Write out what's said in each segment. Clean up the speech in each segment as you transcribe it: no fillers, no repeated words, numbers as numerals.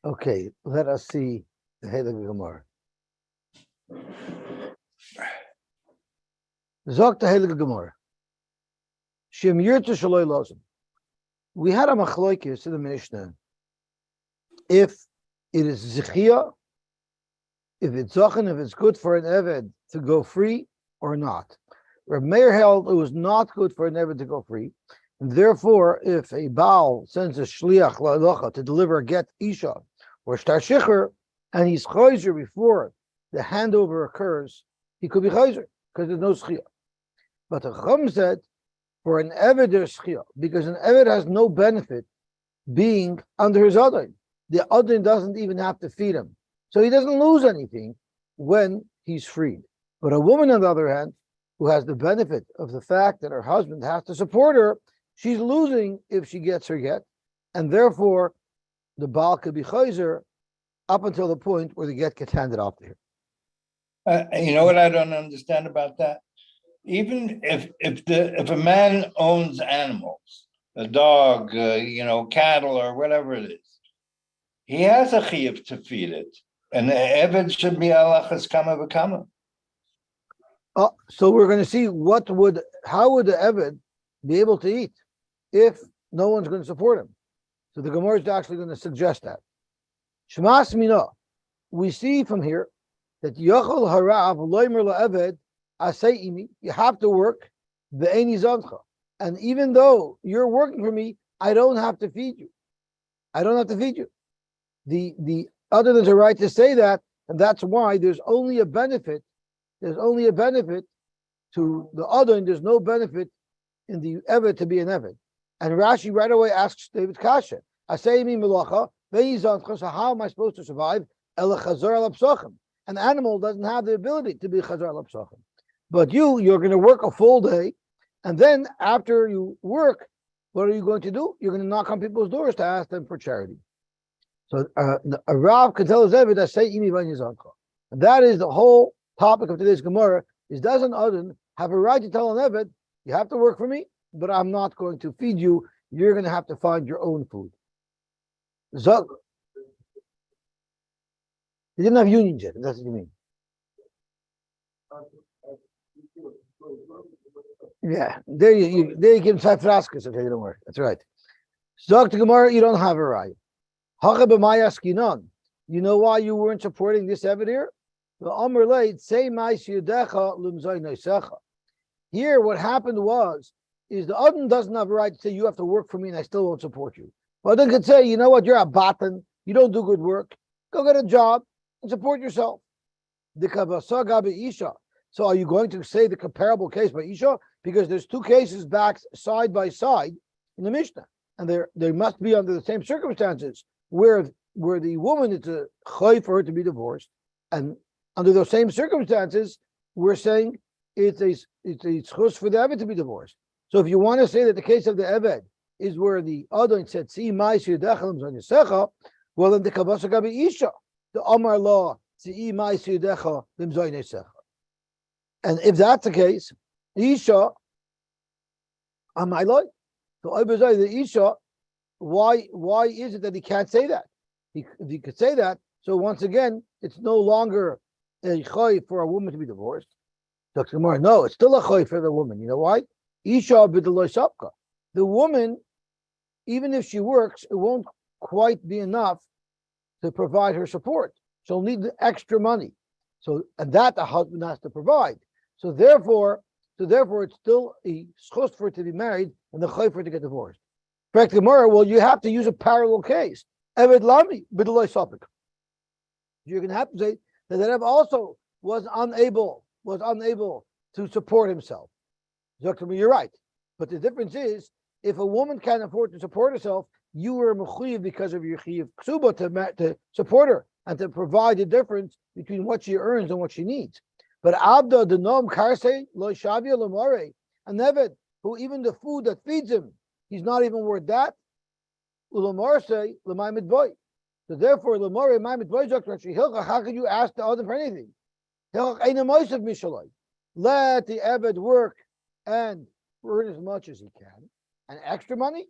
Okay, let us see the Heilige Gemara. Zok the Heilige Gemara. Shem Yirtze Shaloi Lozim. We had a machloikis in the Mishnah. If it is zichia, if it's zochen, if it's good for an eved to go free or not. Reb Meir held it was not good for an eved to go free, and therefore, if a baal sends a shliach la'alocha to deliver a get isha or shtar shicher, and he's chayzer before the handover occurs, he could be chayzer because there's no schia. But the Chum said for an eved there's schia because an eved has no benefit being under his adon. The adon doesn't even have to feed him, so he doesn't lose anything when he's freed. But a woman, on the other hand, who has the benefit of the fact that her husband has to support her, she's losing if she gets her get, and therefore the baal could be chayzer up until the point where the get gets handed off to her. You know what I don't understand about that? Even if a man owns animals, a dog, cattle or whatever it is, he has a chiyuv to feed it, and the eved should be alachas kama v'kama. Oh, so we're going to see how would the eved be able to eat if no one's going to support him? So the Gemara is actually going to suggest that. Shmas mina, we see from here that Yochel harav loimer laeved asay imi, you have to work ve'eni zancha, and even though you're working for me, I don't have to feed you. I don't have to feed you. The other there's a right to say that, and that's why there's only a benefit. There's only a benefit to the other, and there's no benefit in the eved to be an eved. And Rashi right away asks David Kasha, Asayimi Melacha, so how am I supposed to survive? An animal doesn't have the ability to be Chazar Lapsachim. But you're going to work a full day, and then after you work, what are you going to do? You're going to knock on people's doors to ask them for charity. So a Rav can tell his eved, Asayimi Vanyizancha. And that is the whole topic of today's Gemara, is does an Adon have a right to tell an eved, you have to work for me, but I'm not going to feed you, you're going to have to find your own food. Zog. They didn't have unions yet, that's what you mean. Yeah, there you give him five fraskas, okay, don't worry, that's right. Zog to Gemara, you don't have a right. You know why you weren't supporting this eved here? Here, what happened is the Adon doesn't have a right to say you have to work for me and I still won't support you. But Adon could say, you know what, you're a batan, you don't do good work, go get a job and support yourself. So are you going to say the comparable case by Isha? Because there's two cases back side by side in the Mishnah, and they must be under the same circumstances where the woman is a chay for her to be divorced, and under those same circumstances, we're saying it's a schus for the Eved to be divorced. So if you want to say that the case of the Eved is where the Adon said, "Si ma'is yudechem zon yisecha," well then the kavasa gabi isha, the Amar law, "Si ma'is yudecha zon yisecha." And if that's the case, isha, amaloi. So the isha, why is it that he can't say that? If he could say that, so once again, it's no longer a choy for a woman to be divorced. Dr. Gemara, no, it's still a choy for the woman. You know why? Isha b'deloi sapka. The woman, even if she works, it won't quite be enough to provide her support. She'll need the extra money. So, and that the husband has to provide. So therefore, it's still a schus for it to be married and the choy for it to get divorced. Correct, Gemara. Well, you have to use a parallel case. Eved lami b'deloi sapka. You're going to have to say that the Rebbe also was unable to support himself. You're right. But the difference is, if a woman can't afford to support herself, you were mechuyev because of your chiyuv ksuba to support her and to provide the difference between what she earns and what she needs. But Abda the nom karse lo shavia lamare, an eved who even the food that feeds him, he's not even worth that. Ulamarse l'maimid boy. So therefore, l'mare maimid boy zakrashi hilcha. How can you ask the other for anything? Hilcha eina moisav mishaloi. Let the eved work and earn as much as he can, And extra money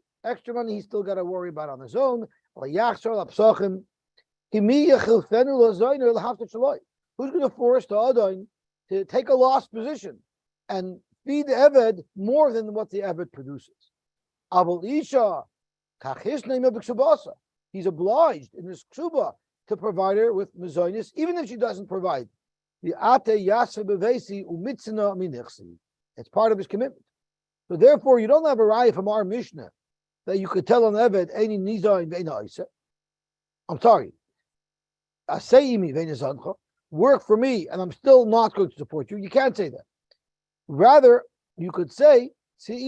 he's still got to worry about on his own. Who's going to force the Adon to take a lost position and feed the Eved more than what the Eved produces? He's obliged in his ksuba to provide her with mezonis, even if she doesn't provide. It's part of his commitment. So therefore, you don't have a raya from our Mishnah that you could tell an Eved, I'm sorry, work for me, and I'm still not going to support you. You can't say that. Rather, you could say, and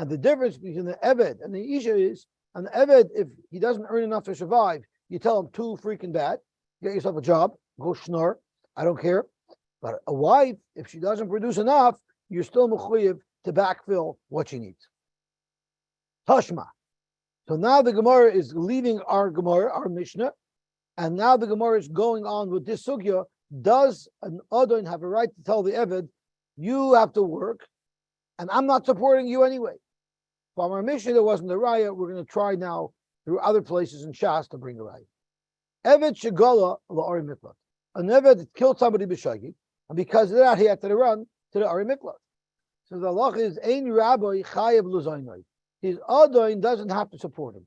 the difference between the Eved and the Isha is, an Eved, if he doesn't earn enough to survive, you tell him too freaking bad, get yourself a job, go schnorr, I don't care. But a wife, if she doesn't produce enough, you're still mechuyev to backfill what she needs. Tashma. So now the Gemara is leaving our Gemara, our Mishnah, and now the Gemara is going on with this sugya. Does an Adon have a right to tell the Eved, you have to work, and I'm not supporting you anyway? From our Mishnah, there wasn't a raya. We're going to try now through other places in Shas to bring a raya. Eved shegala la'ari miklat. An Eved killed somebody b'shagi, and because of that, he had to run to the Ari Miklat. So the halach is ein rabbi chayev luzaynai. His Adon doesn't have to support him.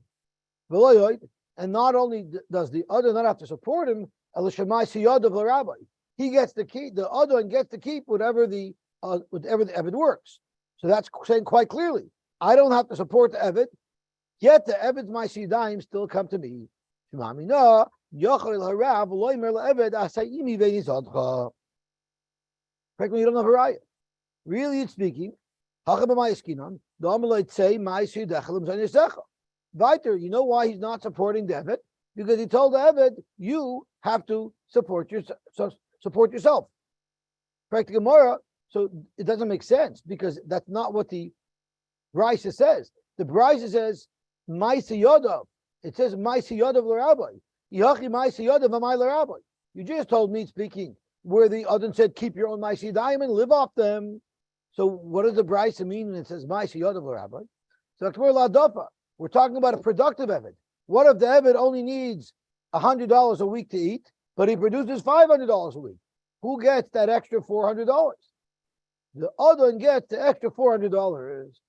And not only does the Adon not have to support him, he gets to keep, the Adon gets to keep whatever the Eved works. So that's saying quite clearly, I don't have to support the Eved, yet the Eved's my Sidaim still come to me. Frankly, you don't have a raya. Really speaking, the Amalite say, Viter, you know why he's not supporting the Eved? Because he told the Eved, you have to support yourself. Practically Gemara, so it doesn't make sense because that's not what the Brisa says. The Brisa says, Ma'aseh Yadav. It says, Ma'aseh Yadav l'Rabbi. Yachi Ma'aseh Yadav v'may l'Rabbi. You just told me speaking where the Adon said, keep your own Ma'aseh Yadayim and live off them. So what does the Brisa mean when it says Ma'aseh Yadav l'Rabbi? So we're talking about a productive Eved. What if the Eved only needs $100 a week to eat, but he produces $500 a week? Who gets that extra $400? The Adon gets the extra $400.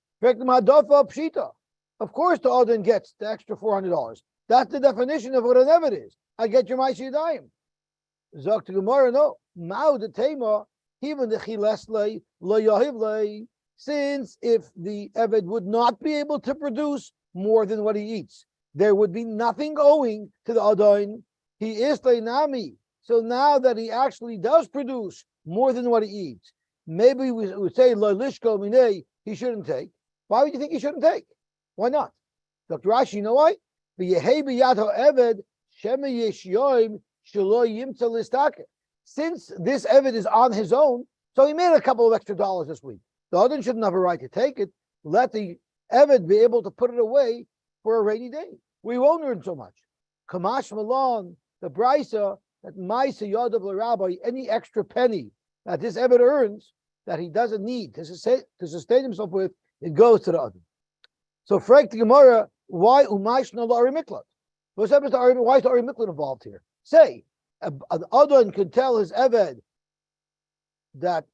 Of course, the Adon gets the extra $400. That's the definition of what an Eved is. I get your Ma'aseh Yadayim. Zok to Gemara, no. Ma'u de Tema, even the Chileslei, lo Yahivlei. Since if the Eved would not be able to produce more than what he eats, there would be nothing owing to the Adon. He is Leinami. So now that he actually does produce more than what he eats, maybe we would say lo lishko minei, he shouldn't take. Why would you think he shouldn't take? Why not? Dr. Rashi, you know why? Since this Eved is on his own, so he made a couple of extra dollars this week. The Adon shouldn't have a right to take it. Let the Eved be able to put it away for a rainy day. We won't earn so much. Kamash Malon, the Brisa, that Ma'aseh Yadav l'Rabbi, any extra penny that this Eved earns that he doesn't need to sustain himself with, it goes to the Adon. So, Frank the Gemara, why Umayshna l'Ari Miklat? Why is the Ari Miklat involved here? Say, an Adon can tell his Eved that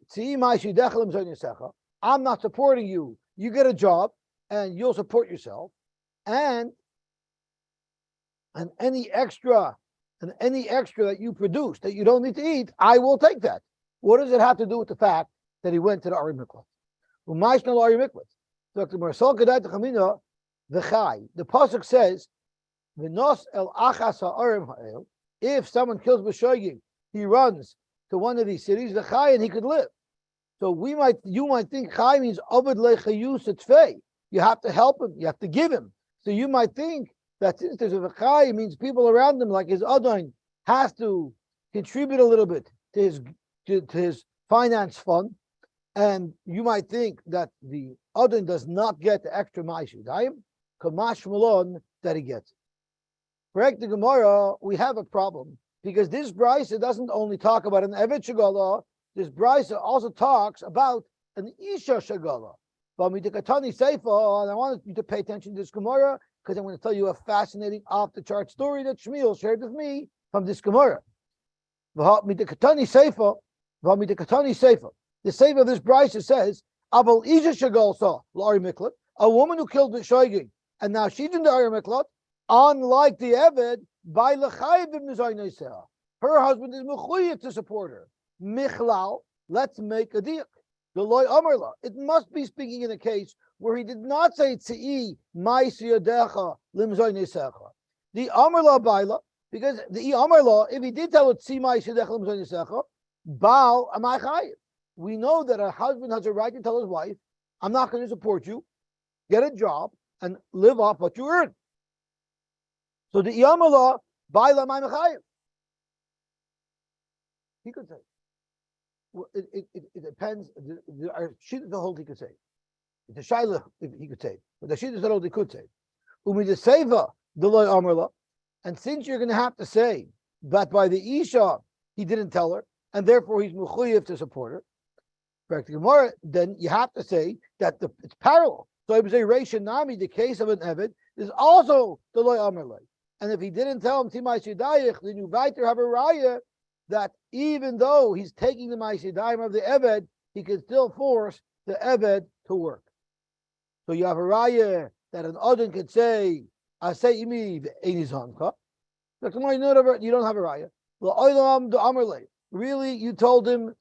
I'm not supporting you. You get a job and you'll support yourself, and any extra that you produce that you don't need to eat, I will take that. What does it have to do with the fact that he went to the Ari Miklat? The pasuk says, if someone kills b'shoigim, he runs to one of these cities, and he could live. So you might think chai means obed lechayus etzvei. You have to help him. You have to give him. So you might think that since there's a chai, it means people around him, like his Adon, has to contribute a little bit to his finance fund. And you might think that the Adon does not get the extra Ma'aseh Yadayim, Kamash Malon, that he gets. Correct the Gemara, we have a problem because this Brisa doesn't only talk about an Eved Shagala, this Brisa also talks about an Isha Shagala. Katani Seifa, and I want you to pay attention to this Gemara because I'm going to tell you a fascinating off-the-chart story that Shmuel shared with me from this Gemara. Katani Seifa, the Seifa of this brisa says, Abel Isha Shagalsa, Lari Miklat, a woman who killed the Shoigig, and now she's in the Ari Miklat, unlike the Eved, by L'chayv ibn Zaynayseha. Her husband is Mechuyev to support her. Michlal, let's make a deal. The loy amarla. It must be speaking in a case where he did not say tzii ma'isi yadecha limzoynesecha. The amarla baila, because the amarla, if he did tell it tzii ma'isi yadecha limzoynesecha, baal amay. We know that a husband has a right to tell his wife, "I'm not going to support you. Get a job and live off what you earn." So the amarla baila amay. He could say. Well, it depends. The whole he could say. The shaila he could say, but the shita is not all he could say. Umi the seva the loy amarla, and since you're going to have to say that by the isha he didn't tell her, and therefore he's mechuyev to support her. Practically, then you have to say that it's parallel. So I would say Reisha Nami, the case of an eved, is also the loy amarla, and if he didn't tell him timay shidayich, then you weiter have a raya that even though he's taking the ma'asidayim of the Eved, he can still force the Eved to work. So you have a raya that an Odin could say, "I say imi v'einizanka." You don't have a raya. Really, you told him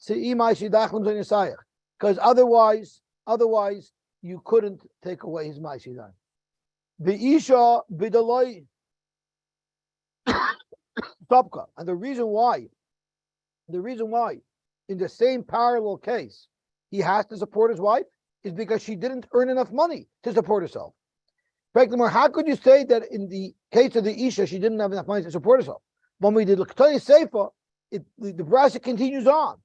because otherwise you couldn't take away his ma'asidayim. The isha b'daloi tabka, and the reason why, in the same parallel case, he has to support his wife is because she didn't earn enough money to support herself. How could you say that in the case of the Isha, she didn't have enough money to support herself? When we did the Seifa, the brisa continues on.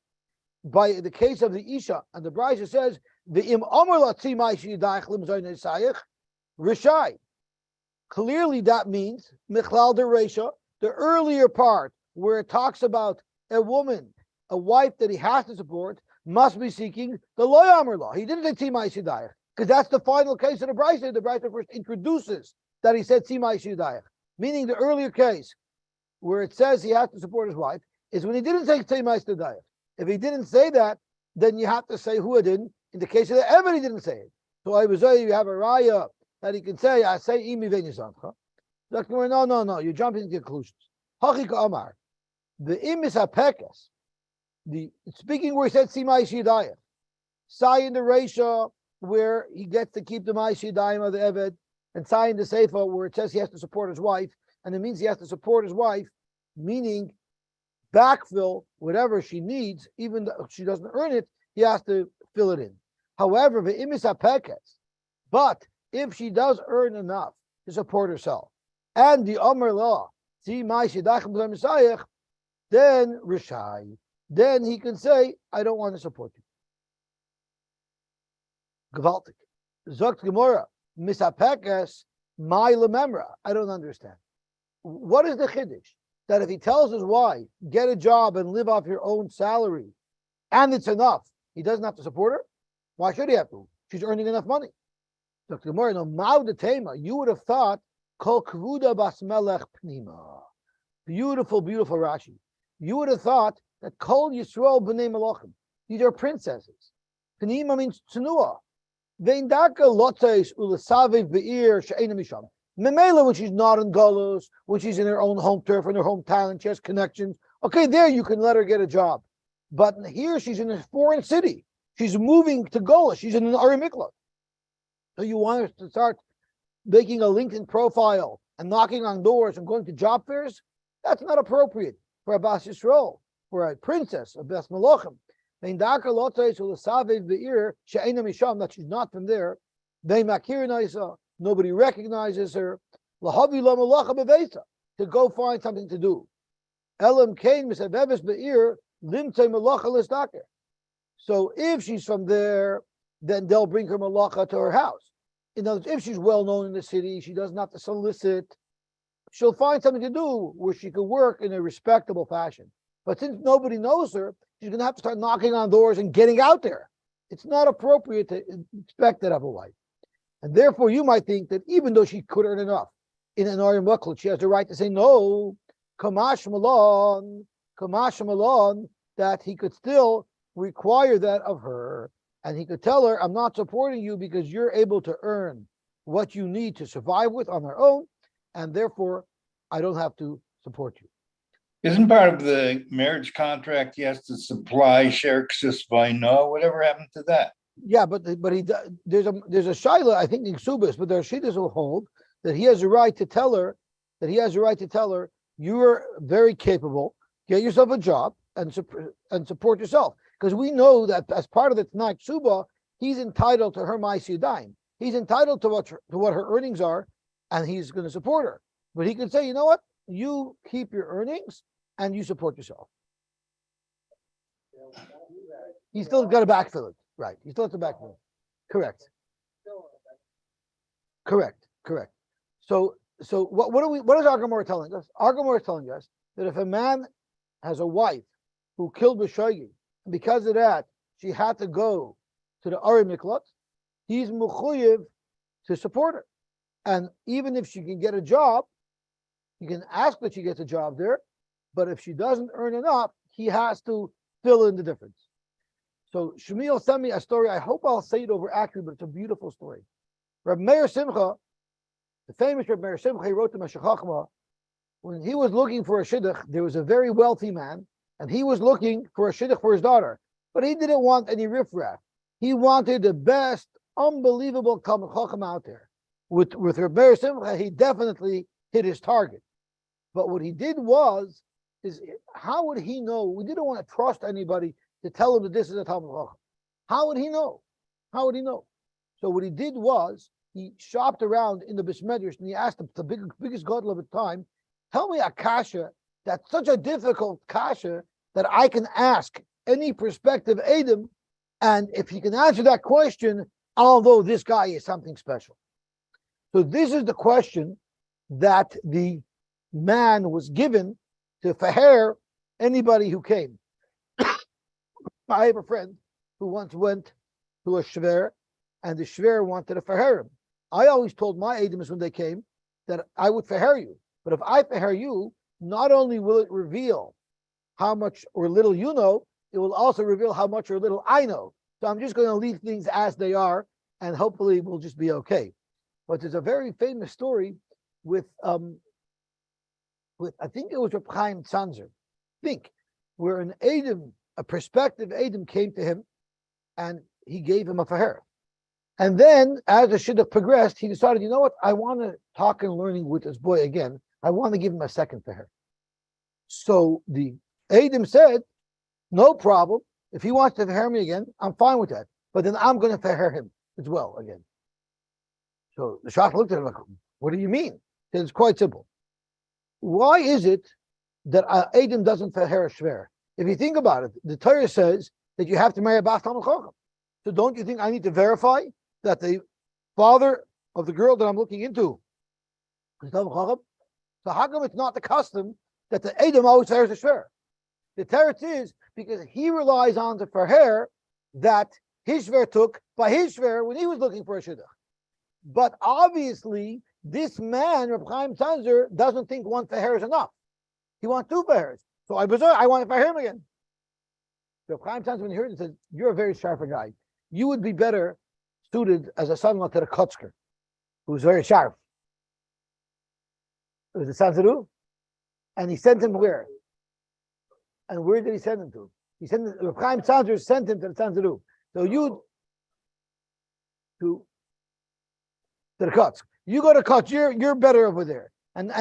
By the case of the Isha, and the brisa says, the im Rishai. Clearly that means, Michlal de Reisha, the earlier part, where it talks about a woman, a wife that he has to support, must be seeking the loy amar law. He didn't say tzimai shidayach, because that's the final case of the brisa. The brisa first introduces that he said tzimai shidayach, meaning the earlier case where it says he has to support his wife is when he didn't say tzimai shidayach. If he didn't say that, then you have to say who it didn't. In the case of the Eved, he didn't say it. So I was saying you have a raya that he can say, "I say imi v'nisancha." No, you're jumping to conclusions. Hachika amar. The imis hapekas, the speaking where he said simai shidayim, sai in the Reisha where he gets to keep the mai shidayim of the Eved, and sai in the Seifa where it says he has to support his wife, and it means he has to support his wife, meaning backfill whatever she needs, even though she doesn't earn it, he has to fill it in. However, the imis hapekas, but if she does earn enough to support herself, and the Amar law, simai shidayim b'mesayich, then Rishai, then he can say, "I don't want to support you." Gewaltig. Zogt Gemara, misapekas my lememra. I don't understand. What is the chiddush? That if he tells his wife, "Get a job and live off your own salary," and it's enough, he doesn't have to support her? Why should he have to? She's earning enough money. Zogt Gemara, no ma'u you would have thought, kol kvuda bas melech pnima. Beautiful, beautiful Rashi. You would have thought that Kol Yisrael b'nei Malachim, these are princesses. Pnima means tsunua. Veindaka lotes ulasaviv be'ir she'ena misham. Memela, when she's not in Golos, when she's in her own home turf, in her hometown, and she has connections. Okay, there you can let her get a job. But here she's in a foreign city. She's moving to Golos. She's in an Ari Miklat. So you want her to start making a LinkedIn profile and knocking on doors and going to job fairs? That's not appropriate for a Bas Yisrael, for a princess, a Bas Malachim. That she's not from there. Nobody recognizes her. To go find something to do. So if she's from there, then they'll bring her malacha to her house. In other words, if she's well known in the city, she doesn't have to solicit. She'll find something to do where she can work in a respectable fashion. But since nobody knows her, she's going to have to start knocking on doors and getting out there. It's not appropriate to expect that of a wife. And therefore, you might think that even though she could earn enough in an Aryam Maklut, she has the right to say no, Kamash Malon, that he could still require that of her. And he could tell her, I'm not supporting you because you're able to earn what you need to survive with on their own, and therefore I don't have to support you. Isn't part of the marriage contract he has to supply Sherksis Vaino? Whatever happened to that? Yeah, but there's a shaila, I think, in Subis, but there are shittas will hold that he has a right to tell her you're very capable, get yourself a job and support yourself. Because we know that as part of the Tanakh Suba, he's entitled to her Ma'asiyadayim. He's entitled to what her earnings are, and he's going to support her. But he could say, you know what? You keep your earnings and you support yourself. He's still got to backfill it. Right. He still has to backfill it. Correct. So what is our Gemara telling us? Our Gemara is telling us that if a man has a wife who killed B'shogi, and because of that, she had to go to the Ari Miklat, he's mechuyev to support her. And even if she can get a job, he can ask that she gets a job there, but if she doesn't earn enough, he has to fill in the difference. So Shmuel sent me a story. I hope I'll say it over accurately, but it's a beautiful story. Reb Meir Simcha, the famous Reb Meir Simcha, he wrote the Meshech Chochmah. When he was looking for a shidduch, there was a very wealthy man, and he was looking for a shidduch for his daughter, but he didn't want any riffraff. He wanted the best, unbelievable Talmid Chacham out there. With Reb Meir Simcha, he definitely hit his target. But what he did is how would he know? We didn't want to trust anybody to tell him that this is a Talmid Chacham. How would he know? So what he did was he shopped around in the Beis Medrash and he asked the biggest gadol of the time, tell me a kasha that's such a difficult kasha that I can ask any prospective Edom, and if he can answer that question, although this guy is something special. So this is the question that the man was given to faher anybody who came. I have a friend who once went to a shver, and the shver wanted to faher him. I always told my Edoms when they came that I would faher you, but if I faher you, not only will it reveal how much or little you know, it will also reveal how much or little I know. So I'm just going to leave things as they are, and hopefully we'll just be okay. But there's a very famous story with I think it was Reb Chaim Tzanzer, where an Edom, a prospective Edom, came to him, and he gave him a faher. And then, as the shidduch progressed, he decided, you know what? I want to talk and learning with this boy again. I want to give him a second faher. So the Edom said, no problem. If he wants to faher me again, I'm fine with that. But then I'm going to faher him as well again. So the Shach looked at him like, what do you mean? He said, it's quite simple. Why is it that Edom doesn't faher a shver? If you think about it, the Torah says that you have to marry a Bas Talmid Chacham. So don't you think I need to verify that the father of the girl that I'm looking into is Talmid Chacham? So how come it's not the custom that the Edom always fahers a shver? The teretz is because he relies on the faher that his shver took by his shver when he was looking for a shidduch. But obviously, this man, Reb Chaim Tzanzer, doesn't think one faher is enough. He wants two fahers. So I want to faher him again. Reb Chaim Tzanzer, when he heard it, said, you're a very sharp guy. You would be better suited as a son-in-law to the Kotzker, who's very sharp. It was the Tzanzeru. And he sent him where? And where did he send him to? He sent Reb Chaim Tzanzer sent him to the Tzanzeru. So you to the Kotzk. You go to Kotzk, you're better over there. And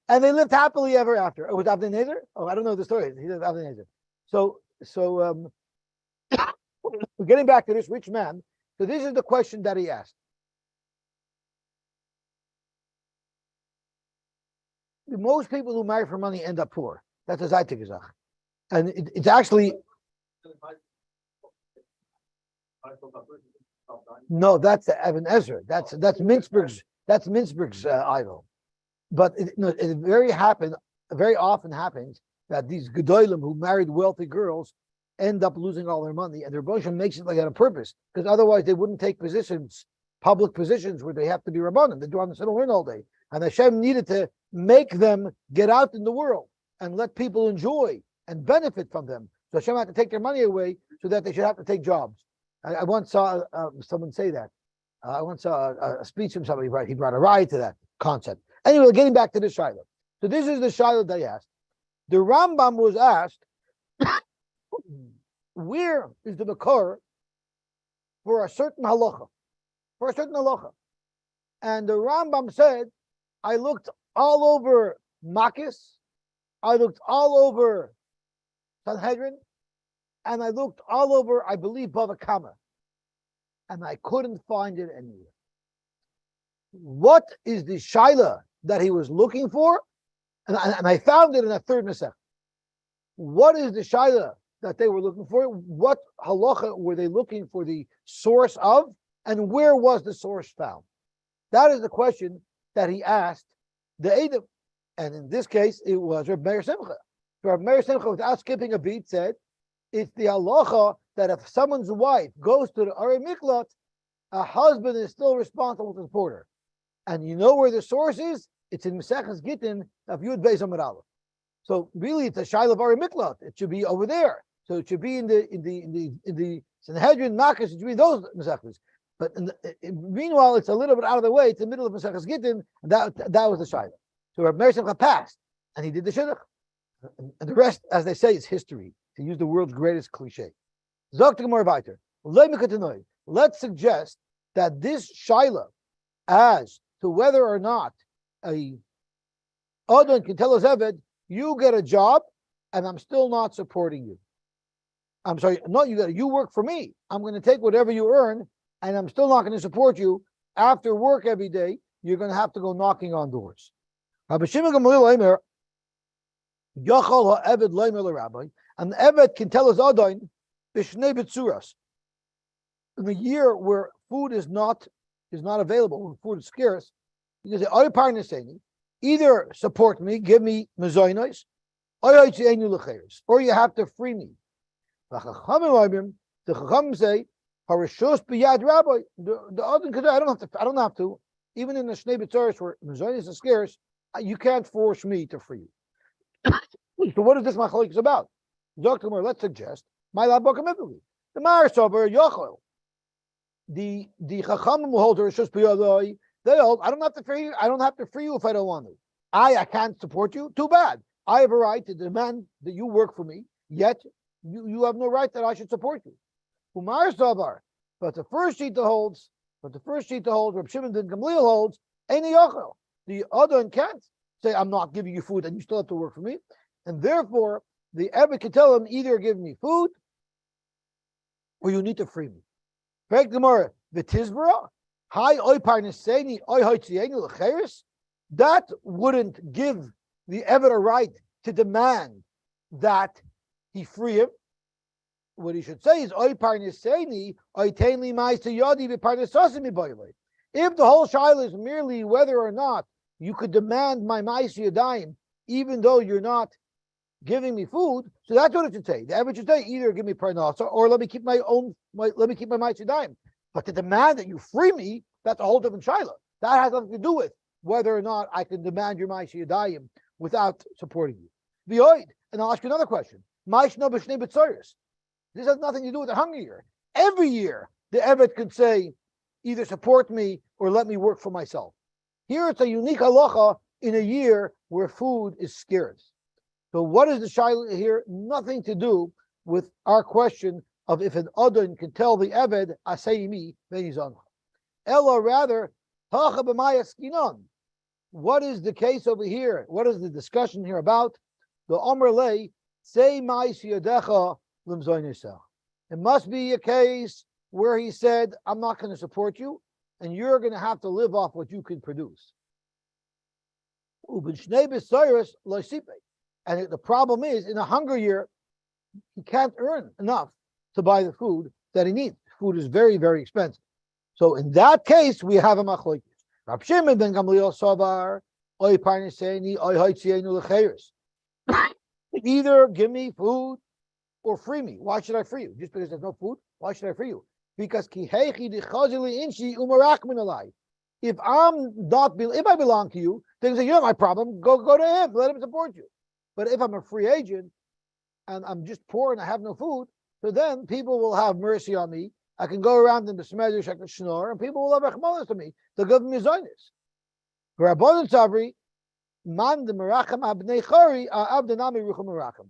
they lived happily ever after. Oh, was Avnei Nezer? Oh, I don't know the story. He lived Avnei Nezer. So getting back to this rich man, so this is the question that he asked. Most people who marry for money end up poor. That's a Zaytik Gezach. And it's actually... No, that's Evan Ezra. That's Mintzberg's idol. But it very often happens that these gedolim who married wealthy girls end up losing all their money, and the Rebbeinu makes it like that on purpose, because otherwise they wouldn't take positions, public positions, where they have to be Rabbanim. They do on the Siddur all day, and Hashem needed to make them get out in the world and let people enjoy and benefit from them. So Hashem had to take their money away so that they should have to take jobs. I once saw someone say that. I once saw a speech from somebody. He brought a riot to that concept. Anyway, getting back to the Shiloh. So this is the Shiloh they asked. The Rambam was asked, where is the Makor for a certain halacha? For a certain halacha. And the Rambam said, I looked all over Makis, I looked all over Sanhedrin, and I looked all over, I believe, Bava Kama, and I couldn't find it anywhere. What is the Shaila that he was looking for? And I found it in a third Masech. What is the Shaila that they were looking for? What halacha were they looking for the source of? And where was the source found? That is the question that he asked the Edom. And in this case, it was Reb Meir Simcha. Reb Meir Simcha, without skipping a beat, said, it's the halacha that if someone's wife goes to the Arei Miklat, a husband is still responsible to support her. And you know where the source is? It's in Maseches Gittin of Yud Beis Amud Aleph. So really, it's a Shaila of Arei Miklat. It should be over there. So it should be in the Sanhedrin, Makos. It should be those Maseches. But meanwhile, it's a little bit out of the way. It's the middle of Maseches Gittin, and that was the Shaila. So Reb Meir Simcha passed, and he did the Shidduch. And the rest, as they say, is history, to use the world's greatest cliche. Let's suggest that this Shaila, as to whether or not a Adon can tell us Eved, you get a job, and I'm still not supporting you. I'm sorry, not you you work for me. I'm going to take whatever you earn, and I'm still not going to support you. After work every day, you're going to have to go knocking on doors. And the Eved can tell us Adon b'shnei betzuras. In the year where food is not available, when food is scarce, you can say, either support me, give me mezainos, or you have to free me. The Chachamim say, Harishos b'yad rabbi. The Adon could say, I don't have to. Even in the Shnei B'tzaris where mezainos is scarce, you can't force me to free you. So what is this machlokes about? Let's suggest my labokam the Mar Sober Yochel. The Chachamim will hold Harishos b'yad. They hold, I don't have to free you. I don't have to free you if I don't want to. I can't support you. Too bad. I have a right to demand that you work for me. Yet you have no right that I should support you. Umar Sabar. But the first sheet holds, Reb Shimon ben Gamliel holds, Eini Yochel. The Adon can't say, I'm not giving you food and you still have to work for me. And therefore, the Eved can tell him, either give me food or you need to free me. Correct Gemara, V'tizbara, Hi oy parneseni, oy hoitzienu l'cheres. That wouldn't give the Eved a right to demand that he free him. What he should say is, oy parneseni, oy tainli mais to yodi v'parnesosimi boyle. If the whole shaila is merely whether or not you could demand my mais yadayim, even though you're not giving me food, so that's what it should say. The Eved should say, either give me parnasa or let me keep my mais yadayim. But to demand that you free me, that's a whole different shaila. That has nothing to do with whether or not I can demand your ma'aseh yadayim without supporting you. V'yoid, and I'll ask you another question. This has nothing to do with the hunger year. Every year, the Eved could say, either support me or let me work for myself. Here it's a unique halacha in a year where food is scarce. So what is the shaila here? Nothing to do with our question of if an Adon can tell the Eved, Asayimi, Benizan. Ella rather, Tacha b'maya skinon. What is the case over here? What is the discussion here about? The Omer Lei, say ma'is yadecha limzoinisach. It must be a case where he said, I'm not going to support you, and you're going to have to live off what you can produce. And the problem is, in a hunger year, he can't earn enough to buy the food that he needs. Food is very, very expensive. So in that case, we have a machlokes. Rab Shimon ben Gamliel Savar, oy parneseni, oy hoitzienu l'cheres. Either give me food or free me. Why should I free you? Just because there's no food? Why should I free you? Because if I'm not, if I belong to you, then say, you're not my problem. Go to him. Let him support you. But if I'm a free agent and I'm just poor and I have no food, so then people will have mercy on me. I can go around in the smedish, I can snore, and people will have rachmanas to me. They'll give me zaynis. Rabbanan Tzavri, man de meracham abnei chari, abdenami rucham meracham.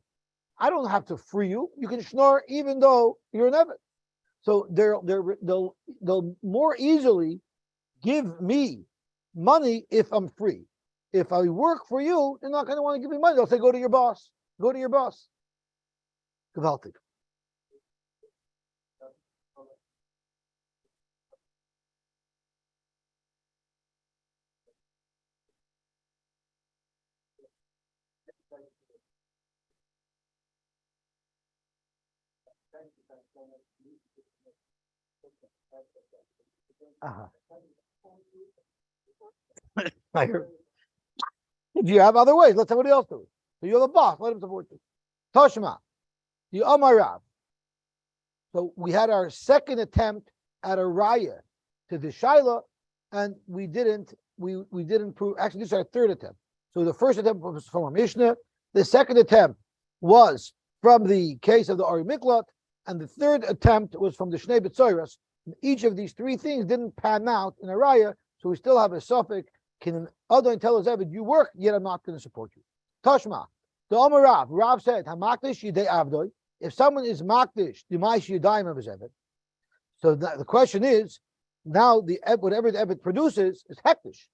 I don't have to free you. You can snore even though you're an Eved. So they'll more easily give me money if I'm free. If I work for you, they're not going to want to give me money. They'll say, go to your boss. Go to your boss. Gewaltig. I hear. If you have other ways, let somebody else do it. So you're the boss, let him support you. Toshma, the Amarav. So we had our second attempt at a raya to the Shaila, and we didn't prove. Actually, this is our third attempt. So the first attempt was from our Mishnah. The second attempt was from the case of the Ari Miklat, and the third attempt was from the Shnei B'Tzoros. Each of these three things didn't pan out in a raya, so we still have a suffix. Can an Adon tell us, Eved, you work, yet I'm not going to support you? Tashma, the Omer Rav said, Hamakdish Yidei Avdoi. If someone is Makdish, the Maish Yidayim of his Eved. So the question is, now whatever the Eved produces is Hektish.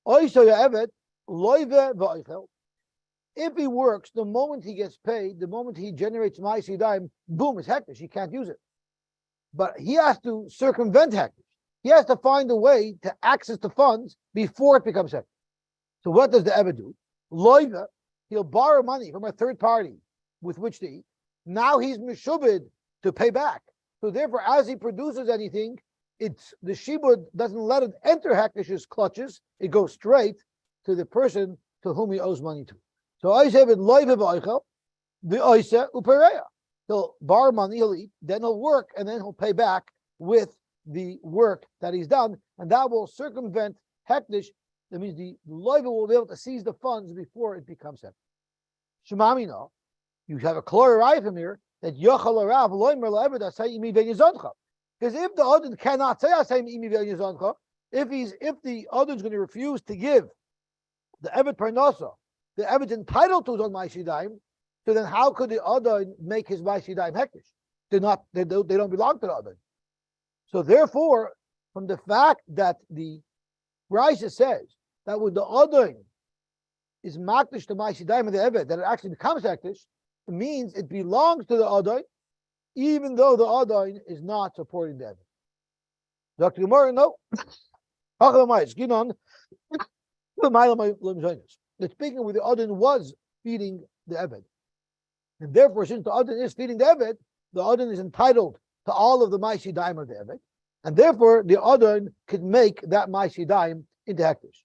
Oiso ya Eved, Loive v'oichel. If he works, the moment he gets paid, the moment he generates Maish Yidayim, boom, it's Hektish. He can't use it. But he has to circumvent Hektish. He has to find a way to access the funds before it becomes Hektish. So what does the Eved do? Loive, he'll borrow money from a third party with which to eat. Now he's meshubed to pay back. So therefore, as he produces anything, the shibud doesn't let it enter Hekdish's clutches. It goes straight to the person to whom he owes money to. So I say with loive v'oichel, the oise upereya. He'll borrow money, he'll eat, then he'll work, and then he'll pay back with the work that he's done, and that will circumvent Hekdish. That means the loiva will be able to seize the funds before it becomes Hekdish. Shemamino, you have a chloride from here that Yochal Rav loimer le'eved asay imi ve'yizoncha. Because if the Adon cannot say asay imi ve'yizoncha, if the Adon is going to refuse to give the Eved Parnasa, the Eved's entitled to his own Ma'ashidayim, so then how could the Adon make his Ma'ashidayim Hekdish? They don't belong to the Adon. So therefore, from the fact that the Raisa says that when the Adon is Makdish to Ma'ashidayim of the Eved, that it actually becomes Hekdish, it means it belongs to the Adon, even though the Adon is not supporting the Eved. Dr. Gemara, no. That speaking with the Adon was feeding the Eved. And therefore, since the Adon is feeding the Eved, the Adon is entitled to all of the Maishi Daim of the Eved. And therefore, the Adon could make that Maishi Daim into Hektish.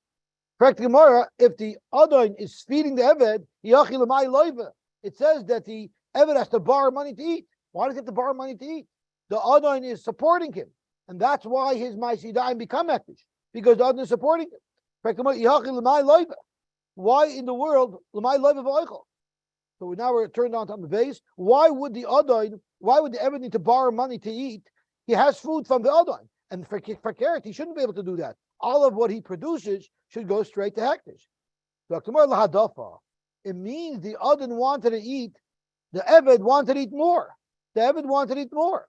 Correct Gemara, if the Adon is feeding the Eved, it says that the Eved has to borrow money to eat. Why does he have to borrow money to eat? The Adon is supporting him. And that's why his Maishi Daim become Hektish. Because the Adon is supporting him. Correct Gemara, why in the world, so now we're turned on to the base. Why would the Eved need to borrow money to eat? He has food from the Adon. And for carrot, he shouldn't be able to do that. All of what he produces should go straight to Hektish. It means the Adon wanted to eat, the Eved wanted to eat more. The Eved wanted to eat more.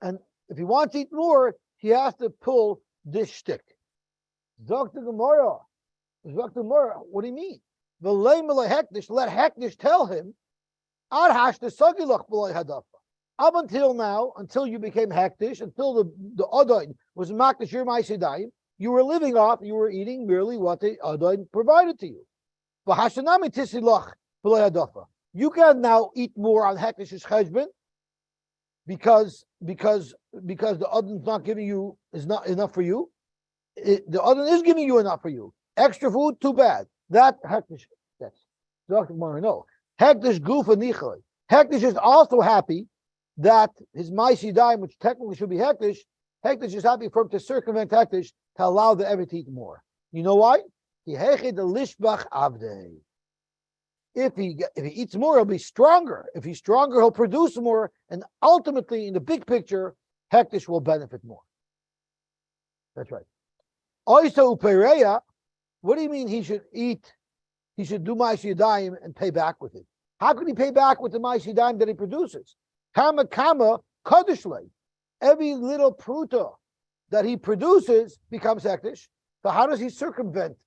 And if he wants to eat more, he has to pull this shtick. Dr. Gemara, what do you mean? Let Hektish tell him, up until now, until you became Hektish, until the Adon was Makdish your Ma'asidayim, you were living off, you were eating merely what the Adon provided to you. You can now eat more on Hektish's cheshbon because the Adon's not giving you, is not enough for you. The Adon is giving you enough for you. Extra food, too bad. That Hektish, yes. Dr. Mara, no. Hektish gufa nichoy. Hektish is also happy that his Ma'aseh Yadayim, which technically should be Hektish is happy for him to circumvent Hektish to allow the Eved to eat more. You know why? If he eats more, he'll be stronger. If he's stronger, he'll produce more, and ultimately, in the big picture, Hektish will benefit more. That's right. Oisa upereya. What do you mean he should eat? He should do Ma'aseh Yadayim and pay back with it. How can he pay back with the Ma'aseh Yadayim that he produces? Kama kadishle. Every little pruta that he produces becomes hektish. So how does he circumvent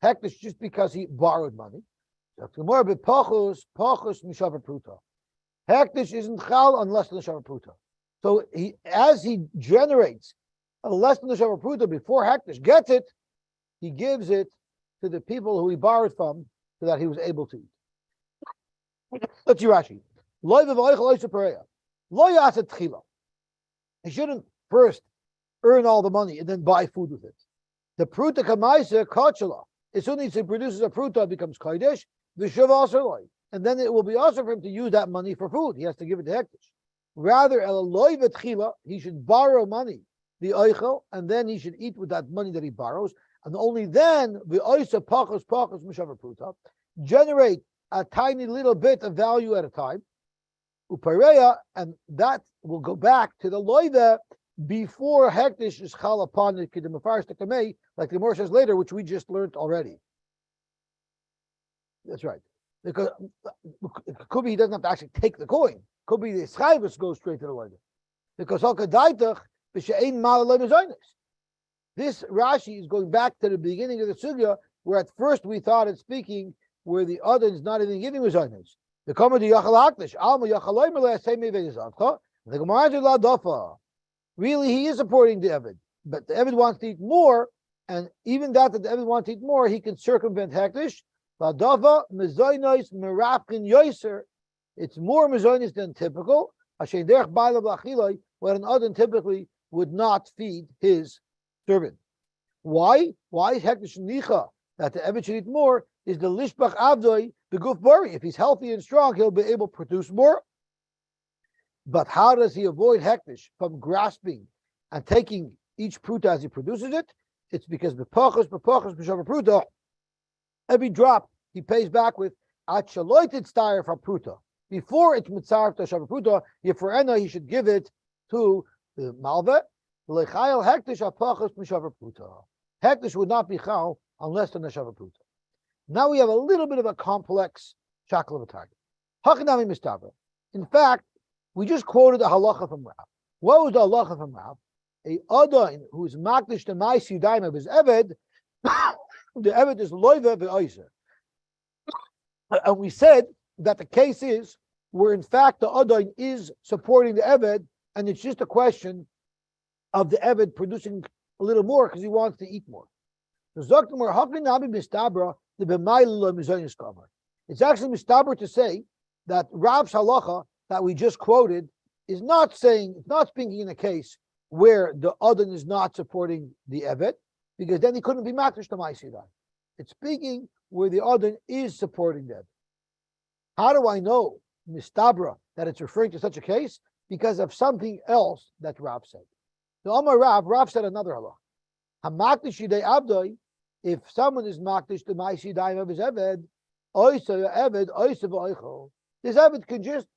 hektish just because he borrowed money? Hektish isn't chal unless the shavar pruta. So as he generates a less than the shavar pruta before hektish gets it, he gives it to the people who he borrowed from so that he was able to eat. Let's see Rashi. He shouldn't first earn all the money and then buy food with it. The pruta kamaisa kachala. As soon as he produces a pruta, it becomes kodesh. V'shuv asarloi, and then it will be also for him to use that money for food. He has to give it to hektish. Rather, elaloi v'tchila, he should borrow money, the oichel, and then he should eat with that money that he borrows, and only then the oisa pachos mishavar pruta, generate a tiny little bit of value at a time. Upareya, and that will go back to the loiva before hektish is chal upon the kiddumafaris tekamei, like the Gemara says later, which we just learned already. That's right. Because it could be he doesn't have to actually take the coin. Could be the schayvus goes straight to the loiva. Because this Rashi is going back to the beginning of the sugya, where at first we thought it's speaking where the other is not even giving mezainis. The comment the yachal hakdish alma yachaloy meleh say mevezavcha. The Gemara la dafa. Really, he is supporting the Eved, but the Eved wants to eat more, and even that the Eved wants to eat more, he can circumvent hektish. La dafa mezainis merapkin yoser. It's more mezainis than typical. Ashen derech ba'alav lachiloi, where an adon typically would not feed his servant. Why? Why is hektish nicha that the Eved should eat more? Is the lishbach avdoi the guf bari? If he's healthy and strong, he'll be able to produce more. But how does he avoid hektish from grasping and taking each pruta as he produces it? It's because b'pachos b'shavar pruta, every drop he pays back with at shaloited stire from pruta. Before it's mitzaref to shavar pruta, yifrena he should give it to the malva. Lechayel hektish apachos b'shavar pruta. Hektish would not be chal unless the shavar pruta. Now we have a little bit of a complex shackle of a target. Hakanami mistavra. In fact, we just quoted a halacha from Rav. What was the halacha from Rav? A adain who is makdish to Ma'aseh Yadayim of his eved, the eved is loiva ve'oiser. And we said that the case is where in fact the adain is supporting the eved, and it's just a question of the eved producing a little more because he wants to eat more. It's actually mistabra to say that Rav's halacha that we just quoted is not saying, it's not speaking in a case where the Adon is not supporting the Evet, because then he couldn't be makdish to Ma'aseh Yadayim. It's speaking where the Adon is supporting the Evet. How do I know, mistabra, that it's referring to such a case? Because of something else that Rav said. The Amar Rav said another halach. Hamakdish yidei abdoi, if someone is makdish to Ma'aseh Yadayim of his Evet, oisa Evet, oisa v'oichel, this Evet can just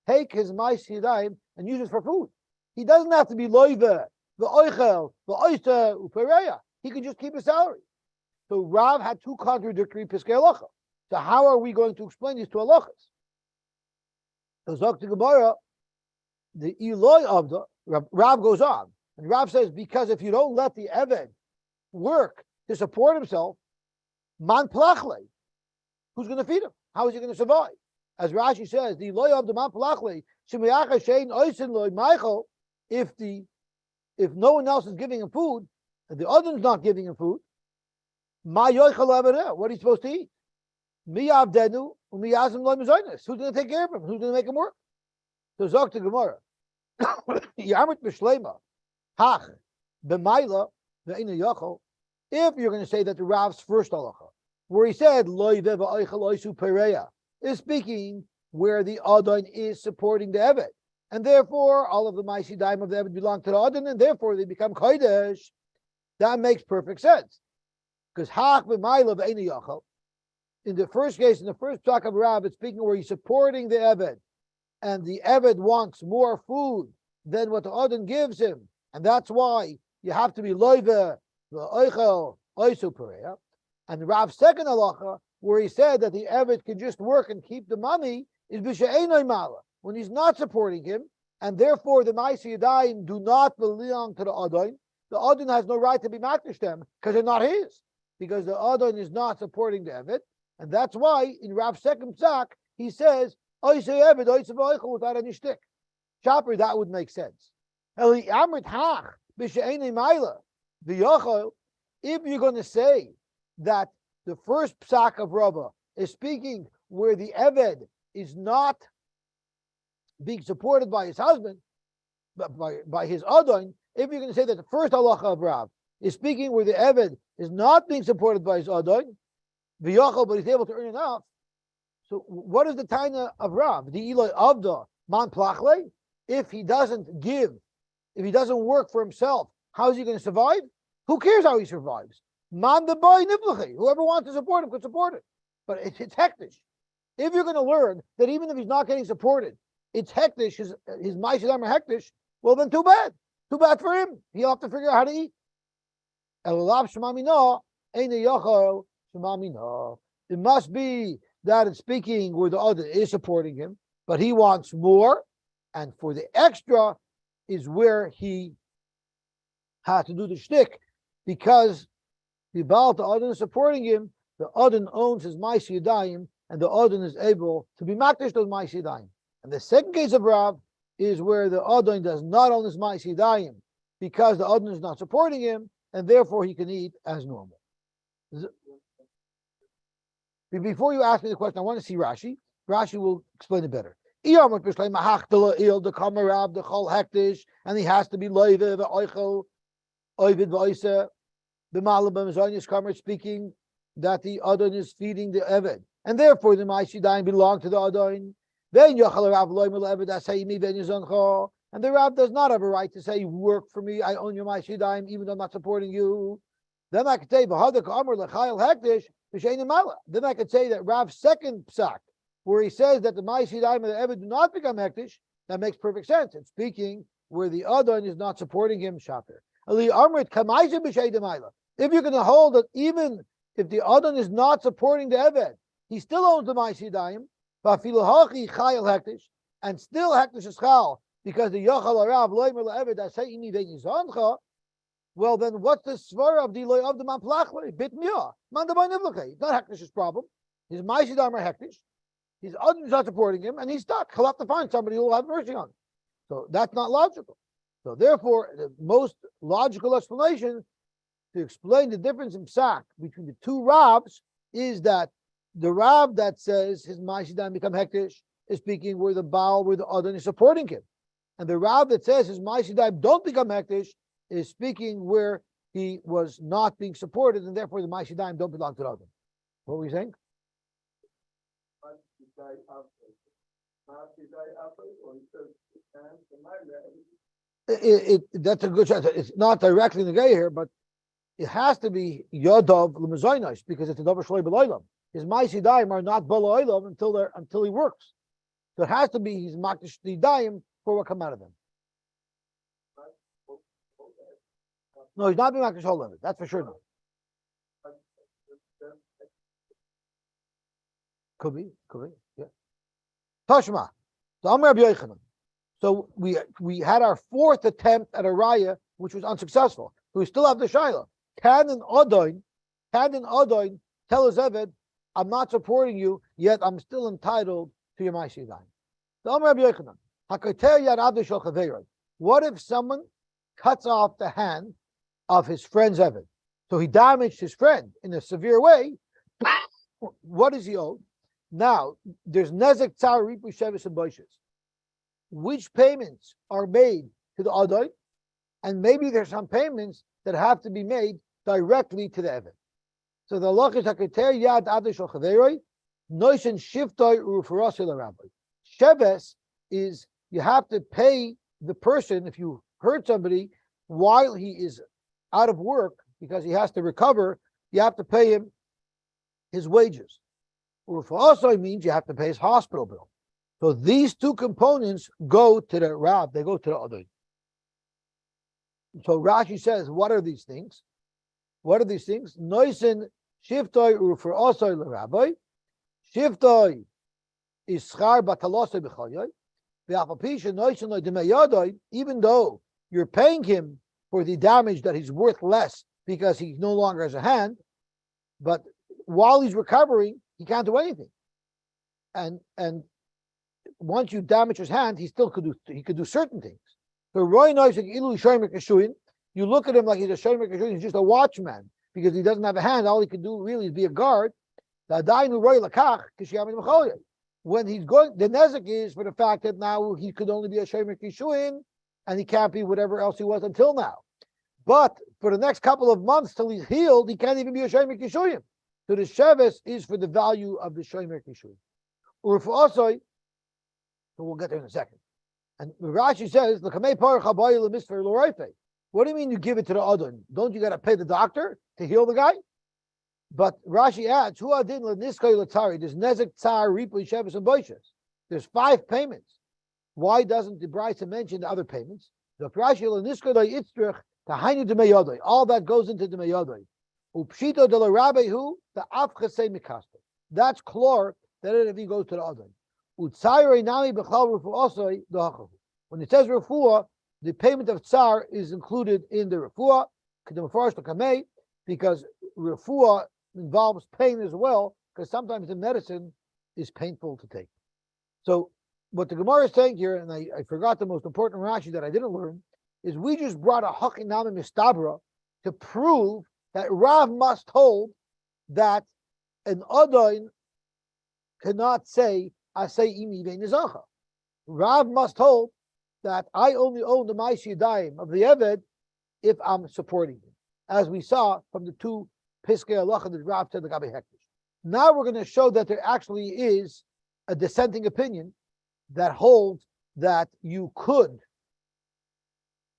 take his Ma'aseh Yadayim and use it for food. He doesn't have to be loiva, the oichel, the oyster, upereya. He can just keep his salary. So Rav had two contradictory piskei halacha. So how are we going to explain these two halachas? So Zok to Gemara, the Eloi of the Rav goes on, and Rav says because if you don't let the Eved work to support himself, man plachle, who's going to feed him? How is he going to survive? As Rashi says, the loy of the man palachle, shemiyacha shein oisin loy Michael, if no one else is giving him food, and the other's not giving him food, ma yoichel avera, what are you supposed to eat? Miyavdenu umiyazim loy mezainis. Who's going to take care of him? Who's going to make him work? So Zok to Gemara, Yamrit b'shleima, hach b'mayla ve'ina yochel. If you're going to say that the Rav's first halacha, where he said loy veva oichel oisu pereya, is speaking where the Adon is supporting the Eved. And therefore, all of the Maisi Daim of the Eved belong to the Adon, and therefore they become Kodesh. That makes perfect sense. Because Hach b'mayla v'eini yachal. In the first case, in the first Psak of Rav, it's speaking where he's supporting the Eved, and the Eved wants more food than what the Adon gives him. And that's why you have to be loive v'oichel oisu pereya. And Rav's second halacha, where he said that the Eved can just work and keep the money, is b'she'enoi mala, when he's not supporting him, and therefore the Maisi Yadayim do not belong to the Adon. The Adon has no right to be makdish them because they're not his, because the Adon is not supporting the Eved, and that's why in Rav's second psak he says oisei Eved oisei v'oichel without any shtick. Chopper, that would make sense. Eli amrit hach b'she'enei ma'ila v'yochel. If you're going to say that the first psak of Rava is speaking where the Eved is not being supported by his husband, but by his Adon, if you're going to say that the first halacha of Rav is speaking where the Eved is not being supported by his Adon, v'yochel, but he's able to earn enough, so what is the taina of Rav? The Eloi Avda man Plough. If he doesn't give, if he doesn't work for himself, how is he going to survive? Who cares how he survives? Man the boy niflachi. Whoever wants to support him could support it. But it's hektish. If you're going to learn that even if he's not getting supported, it's hektish, his ma'asidam are hektish, well then too bad. Too bad for him. He'll have to figure out how to eat. It must be that it's speaking where the other is supporting him, but he wants more, and for the extra is where he has to do the shtick, because the Baal the Adon is supporting him, the Adon owns his Maisi Yadayim, and the Adon is able to be makdish those Maisi Yadayim. And the second case of Rav is where the Adon does not own his Maisi Yadayim, because the Adon is not supporting him, and therefore he can eat as normal. Before you ask me the question, I want to see Rashi. Rashi will explain it better. And he has to be loive v'oichel oivid v'oisa. The Malabim is Kamer speaking that the Adon is feeding the Eved, and therefore the Ma'asidayim belong to the Adon. Then Yochel Rav loy mel Eved asayimi ben yizoncha, and the Rav does not have a right to say, work for me, I own your Ma'asidayim, even though I'm not supporting you. Then I could say v'hadak Amar lechayil hektish b'shein mala. Then I could say that Rav's second psak, where he says that the Ma'asidayim and the Eved do not become hektish, that makes perfect sense. It's speaking where the Adon is not supporting him. Shaper. Ali Amrit kamaisa b'shein mala. If you're going to hold that even if the Adon is not supporting the Eved, he still owns the Ma'asidayim, and still hektish is chal, because the Yochel Arav loimer le'Eved asayini ben yizoncha. Well, then what's the svara of the loy of the man Plachle? Bit miyah. Man the boy nivlachei. It's not hektish's problem. His Ma'asidayim are hektish. His Adon is not supporting him, and he's stuck. He'll have to find somebody who will have mercy on him. So that's not logical. So therefore, the most logical explanation to explain the difference in psak between the two Ravs is that the Rav that says his Ma'asidayim become hektish is speaking where the Baal, where the Adon is supporting him. And the Rav that says his Ma'asidayim don't become hektish is speaking where he was not being supported, and therefore the Ma'asidayim don't belong to the Adon. What were you saying? That's a good chance. It's not directly in the gay here, but it has to be Yodov L'Mazoynos, because it's a Dover Shloi B'Loilam. His Ma'asidayim are not B'Loilam until he works. So it has to be his Makdish Dayim for what come out of him. No, he's not being Makdish whole limit. That's for sure. No. Could be, yeah. Tashma. So we had our fourth attempt at a raya, which was unsuccessful. We still have the shaila. Can an Adon tell his Eved, I'm not supporting you, yet I'm still entitled to your Ma'asidayim? What if someone cuts off the hand of his friend's Eved? So he damaged his friend in a severe way. What is he owed? Now, there's Nezek Tzar Ripu Shevis and Boishes. Which payments are made to the Adon? And maybe there's some payments that have to be made directly to the Eved. So the Allah is Haketer Yad Adish Al Chaveroi, Noishen Shiftoi Urufarasi Rabbi. sheves is you have to pay the person if you hurt somebody while he is out of work because he has to recover. You have to pay him his wages. Rufa also means you have to pay his hospital bill. So these two components go to the Rav, they go to the other. So Rashi says, what are these things? What are these things? Noisin shiftoi Rufa also the rabbi. Shiftoi is schar batalosoi b'chayoy. Even though you're paying him for the damage that he's worth less because he no longer has a hand, but while he's recovering, he can't do anything. And once you damage his hand, he could do certain things. So you look at him like he's a shomer kashuin, he's just a watchman because he doesn't have a hand. All he can do really is be a guard. When he's going, the nezek is for the fact that now he could only be a shomer kishuin and he can't be whatever else he was until now. But for the next couple of months till he's healed, he can't even be a shomer kishuin. So the sheves is for the value of the shomer kishuin. Or for also, so we'll get there in a second. And Rashi says, what do you mean you give it to the Adon? Don't you got to pay the doctor to heal the guy? But Rashi adds, there's nezek tsar, ripui, sheves, and boishes. There's 5 payments. Why doesn't the Brisa mention the other payments? All that goes into the meyodoi. Upshito de la rabbehu, the afchase mikasta. That's chlor, that if he goes to the Adon. When it says refuah, the payment of tsar is included in the refuah, because refuah involves pain as well, because sometimes the medicine is painful to take. So what the Gemara is saying here, and I forgot the most important Rashi that I didn't learn, is we just brought a hachinami mistabra to prove that Rav must hold that an Adon cannot say, Asay imi ve'nizacha. Rav must hold that I only own the Ma'aseh Yadayim of the Eved if I'm supporting him, as we saw from the 2 Piskei Halacha that Rav said the Gabi Hektish. Now we're going to show that there actually is a dissenting opinion that holds that you could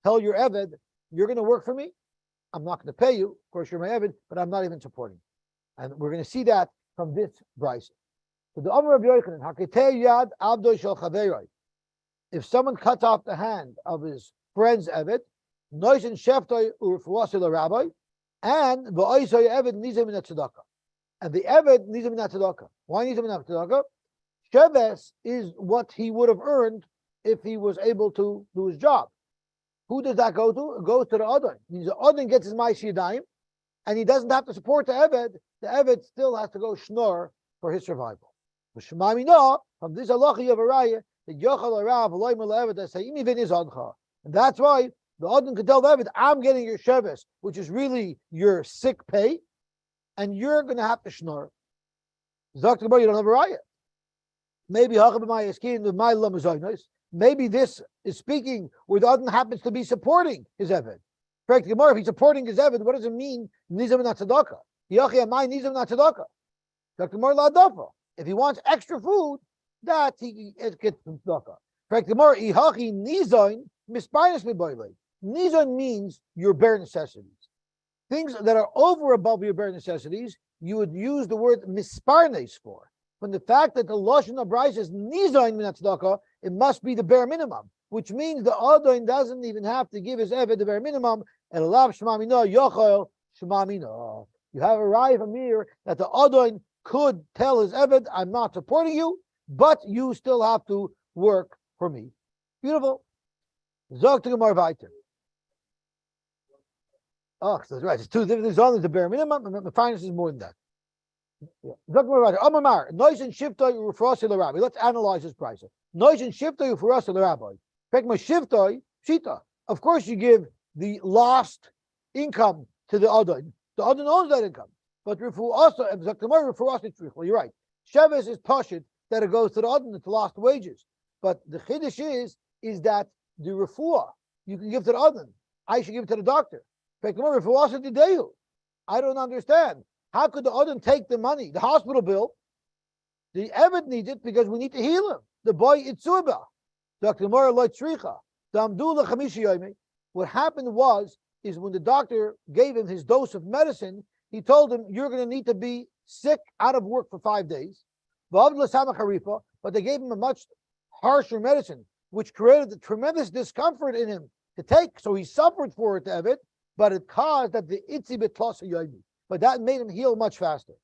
tell your Eved, you're going to work for me, I'm not going to pay you, of course you're my Eved, but I'm not even supporting you. And we're going to see that from this Brisa. So the Amar of Yochanan, Haketei Yad Abdo Shel Chaveroi. If someone cuts off the hand of his friend's Eved, Noisin Sheftoi Urfuasi Rabbi, and Va'oisoi Eved Nizam in Tzedakah. And the Eved Nizam in Tzedakah. Why Nizam in Tzedakah? Sheves is what he would have earned if he was able to do his job. Who does that go to? It goes to the Adon. Means the Adon gets his Ma'aseh Yadayim, and he doesn't have to support the Eved. The Eved still has to go shnor for his survival. From this halacha you have a raya that Yochel Arav Eloi Mel Eved that say Imi Vin is Adcha, and that's why the Adon can tell the Eved, I'm getting your sheves, which is really your sick pay, and you're going to have to shnor. Zok you don't have a raya. Maybe maybe this is speaking where the Adon happens to be supporting his Eved. Correct, Gemara, if he's supporting his Eved, what does it mean? Nizam not tzedakah. Yochel Amai Nizam not tzedakah. If he wants extra food, that he gets from tzedakah. Correct, Gemara, Ihachi Nizon misparnas miboilei. Nizon means your bare necessities. Things that are over above your bare necessities, you would use the word misparnes for. From the fact that the Lashon of Brisa is Nizon min tzedakah, it must be the bare minimum, which means the Adon doesn't even have to give his Eved the bare minimum, and Alav Shema Mina, Yochel Shema Mina. You have a raya from here that the Adon could tell his Eved, I'm not supporting you, but you still have to work for me. Beautiful. Zog to Gemara weiter. Oh, so that's right. It's 2 different things. One is the bare minimum, and the finance is more than that. Zog to Gemara weiter. Amar, Nois and Shiftoi Ufrosi L'Rabbi. Let's analyze this price. Nois and Shiftoi Ufrosi L'Rabbi. Pekma Shiftoi, Shita. Of course, you give the lost income to the Adon. The Adon owns that income. But Rifu also, you're right. Sheves is pashit that it goes to the Adon, it's lost wages. But the chiddush is that the refuah you can give to the Adon. I should give it to the doctor. I don't understand. How could the Adon take the money, the hospital bill? The Eved needs it because we need to heal him. the boy itzuba. Dr. Mora Lloyd Shricha. What happened is when the doctor gave him his dose of medicine, he told him, you're going to need to be sick out of work for 5 days. But they gave him a much harsher medicine, which created a tremendous discomfort in him to take. So he suffered for it, Evid, but it caused that the itzi betlosa yomi. But that made him heal much faster.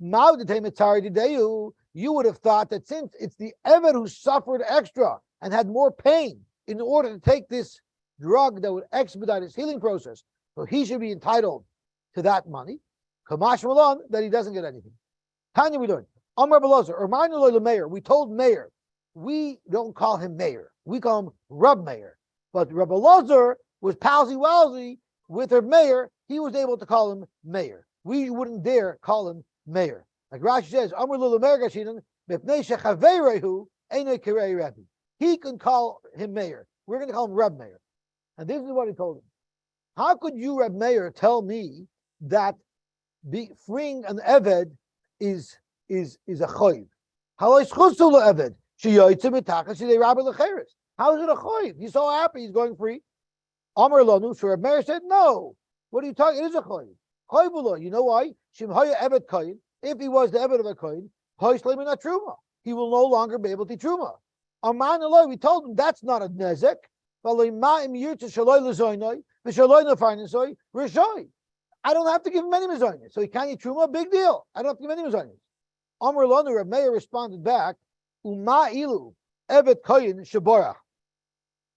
You would have thought that since it's the Evid who suffered extra and had more pain in order to take this drug that would expedite his healing process, so he should be entitled to that money. Kamash Malon, that he doesn't get anything. Tanya, we learned. Amar Belozer, or the mayor. We told mayor. We don't call him mayor. We call him Rub Mayor. But Rabbi Lozer was palsy-walsy with her mayor. He was able to call him mayor. We wouldn't dare call him mayor. Like Rashi says, Amar Lula Mayor Gashinan, Mipnei Shechaverehu, Einoi Kirei Rabbi. He can call him mayor. We're going to call him Reb Mayor. And this is what he told him. How could you, Reb Mayor, tell me that freeing an Eved is a choiv? How is chusul Eved? How is it a choiv? He's so happy he's going free. Amar Lanu, so Reb Mayor said, no. What are you talking? It is a choiv. Choivullah. You know why? Shim haya Eved koyin. If he was the Eved of a koyin, truma. He will no longer be able to truma. Aman Allah, we told him that's not a nezek. I don't have to give him any mezainis, so he can't eat truma. Big deal. I don't have to give any mezainis. Amar Lanu, Reb Meir responded back, Uma ilu evet koyin sheborach,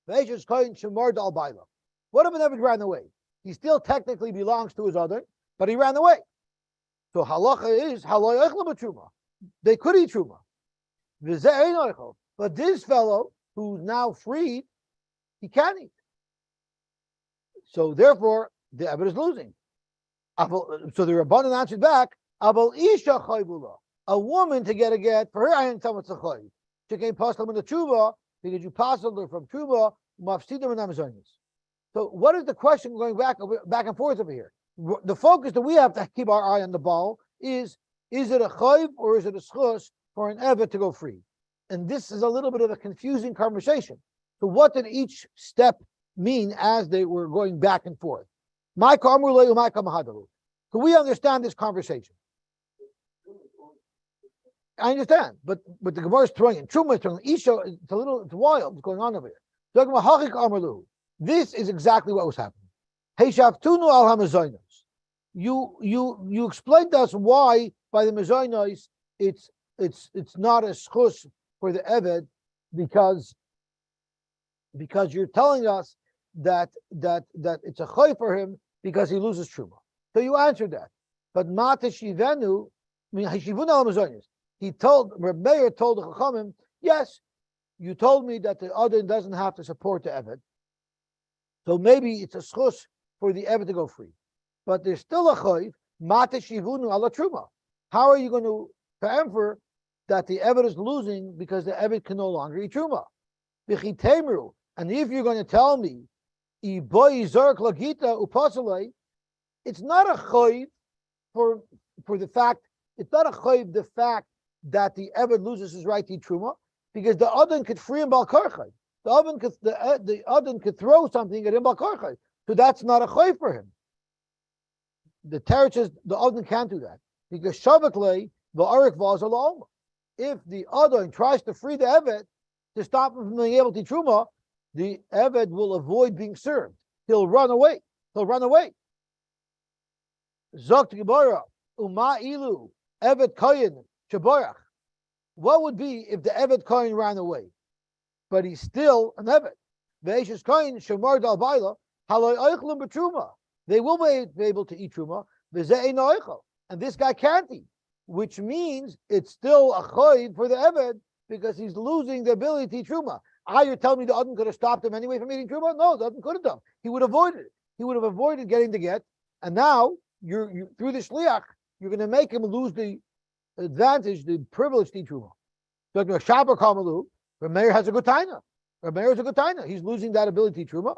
ve'eshes koyin shemor dal baila. What if an evet ran away? He still technically belongs to his other, but he ran away. So halacha is haloi eichel b'truma. They could eat truma. V'zeh ein eichel. But this fellow who's now freed, he can't eat. So therefore, the Eved is losing. So the Rabbanan answered back, Abel Isha Chayvula. A woman to get a get, for her I didn't tell what's a Chayv. She came past them in the Tshuva, because you passed her from Tshuva, Mafsidim and Amazonis. So what is the question going back and forth over here? The focus that we have to keep our eye on the ball is it a Chayv or is it a Schus for an Eved to go free? And this is a little bit of a confusing conversation. So what did each step mean as they were going back and forth? So we understand this conversation. I understand, but the Gemara is throwing in Truma is throwing Isha. It's wild what's going on over here. This is exactly what was happening. You explained to us why by the mezainos it's not a schus for the Eved because you're telling us that it's a choy for him because he loses truma. So you answered that. But Mata Shivenu, he told, Reb Meir told the Chachamim, yes, you told me that the other doesn't have to support the Eved. So maybe it's a schus for the Eved to go free. But there's still a choy, Mata Shivunu ala truma. How are you going to infer that the Eved is losing because the Eved can no longer eat truma? And if you're going to tell me, it's not a choiv for the fact, it's not a choiv the fact that the Eved loses his right to eat truma, because the Adon could free him bal karchai. The Adon could throw something at him bal karchai. So that's not a choiv for him. The Teretz says the Adon can't do that, because Shavakle, the Arik Vaz alone. If the Adon tries to free the Eved to stop him from being able to eat truma, the Eved will avoid being served. He'll run away. Zokt Gebara, Uma Ilu, Eved Koyin, Shaborach. What would be if the Eved Koyin ran away? But he's still an Eved. Ve'eshes Koyin, Shemar Dal Baila, Haloi Oichlum B'Truma. They will be able to eat Truma, Ve'zeh Ein Oichel. And this guy can't eat, which means it's still a Choyd for the Eved because he's losing the ability to eat Truma. You're telling me the Adon could have stopped him anyway from eating Truma? No, the Adon could have done. He would have avoided it. He would have avoided getting the get. And now, you through the Shliach, you're going to make him lose the advantage, the privilege to eat Truma. So, Shabar Kamalu, Rameir has a good taina. Rameir is a good taina. He's losing that ability to eat Truma.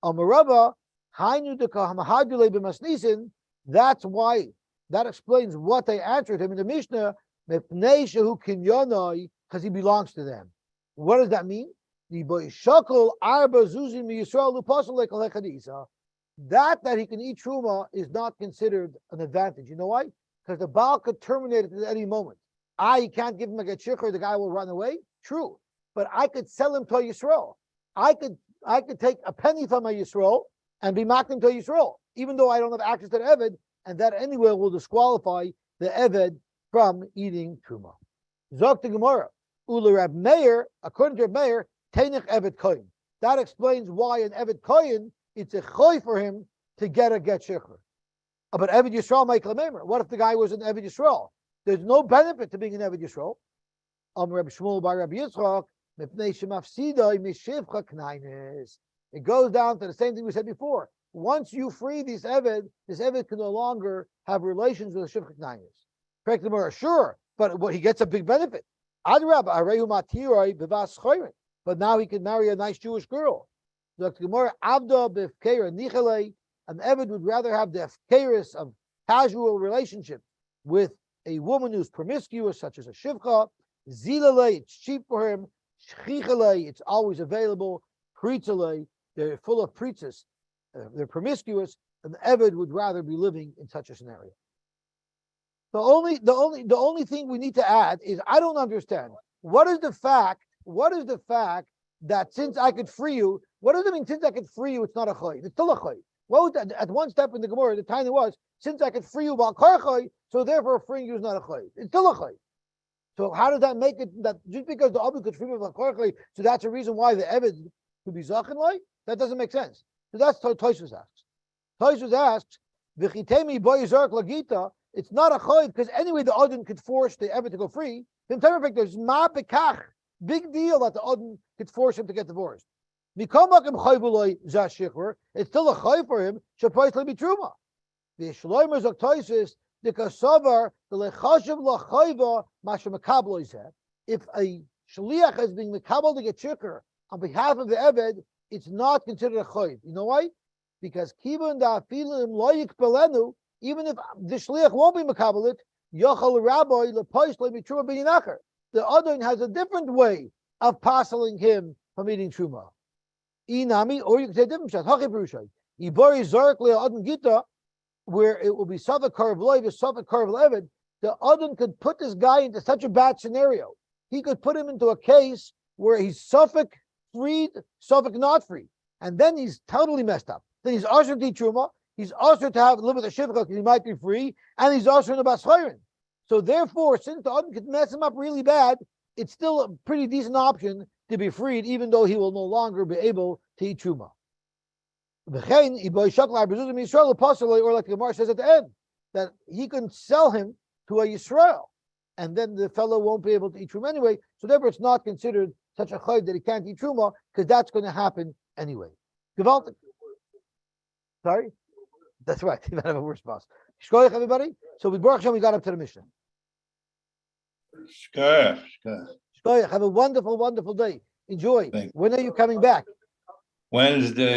Amarava, Hainu de Kahamahadule b'masnisin. That's why, that explains what they answered him in the Mishnah. Mepnei shehu kinyanai because he belongs to them. What does that mean? That he can eat truma is not considered an advantage. You know why? Because the Baal could terminate it at any moment. You can't give him a get shikhr, the guy will run away. True. But I could sell him to a Yisrael. I could take a penny from a Yisrael and be mocked to a Yisrael, even though I don't have access to the Eved, and that anyway will disqualify the Eved from eating truma. Zok the Gemara. Ula Rab Meir, according to Rab Meir, Teinich Eved Koyin. That explains why an Eved Koyin, it's a choy for him to get a get shikhr. But Eved Yisrael Michael Meimer. What if the guy was an Eved Yisrael? There's no benefit to being an Eved Yisrael. Reb Shmuel by Reb Yitzchak, it goes down to the same thing we said before. Once you free this Eved can no longer have relations with the Shivcha Knainis. Sure, but he gets a big benefit. But now he can marry a nice Jewish girl. An Eved would rather have the efkeris of casual relationship with a woman who's promiscuous, such as a Shivcha. Zilale, it's cheap for him. Shchichale, it's always available. Pritzale, they're full of pritzes. They're promiscuous. An Eved would rather be living in such a scenario. The only thing we need to add is I don't understand. What is the fact that since I could free you, what does it mean since I could free you, it's not a choy? It's still a choy. What was that? At one step in the Gemara, the time it was, since I could free you about karchoy, so therefore freeing you is not a choy. It's still a choy. So how does that make it that just because the Abu could free you about karchoy, so that's a reason why the Eved could be zachin like? That doesn't make sense. So that's what Tosfos asks. Tosfos asks, V'chitemi boy zark lagita. It's not a choy because anyway the Odin could force the Eved to go free. In terms of fact, there's ma bekach, big deal that the Odin could force him to get divorced. It's still a choy for him. Shapois le bitruma. The shloimer zok Tosfos the kasavar the lechashav lachayva masha makablo is that. If a shliach has been makabel to get shikr on behalf of the Eved, it's not considered a choy. You know why? Because kibun da afilim loyik belenu. Even if the shliach won't be makabelit, yochal rabbi lepois le bitruma b'yinacher. The Adon has a different way of parceling him from eating truma. Inami, or you can say different shot. Hachi brushay. Ibori zark le Adon gita, where it will be safek karv loy, safek karv leved. The Adon could put this guy into such a bad scenario. He could put him into a case where he's safek freed, safek not free, and then he's totally messed up. Then he's usher to eat truma. He's also to live with a shivcha because he might be free, and he's also in a baschorin. So therefore, since the Adon could mess him up really bad, it's still a pretty decent option to be freed, even though he will no longer be able to eat truma. Or like the Gemara says at the end, that he can sell him to a Yisrael, and then the fellow won't be able to eat truma anyway. So therefore, it's not considered such a chayd that he can't eat truma because that's going to happen anyway. Gewaltig. Sorry. That's right. You might have a worse boss. Shkoyach, everybody. So with Baruch Hashem, we got up to the Mishnah. Shkoyach. Have a wonderful, wonderful day. Enjoy. When are you coming back? Wednesday.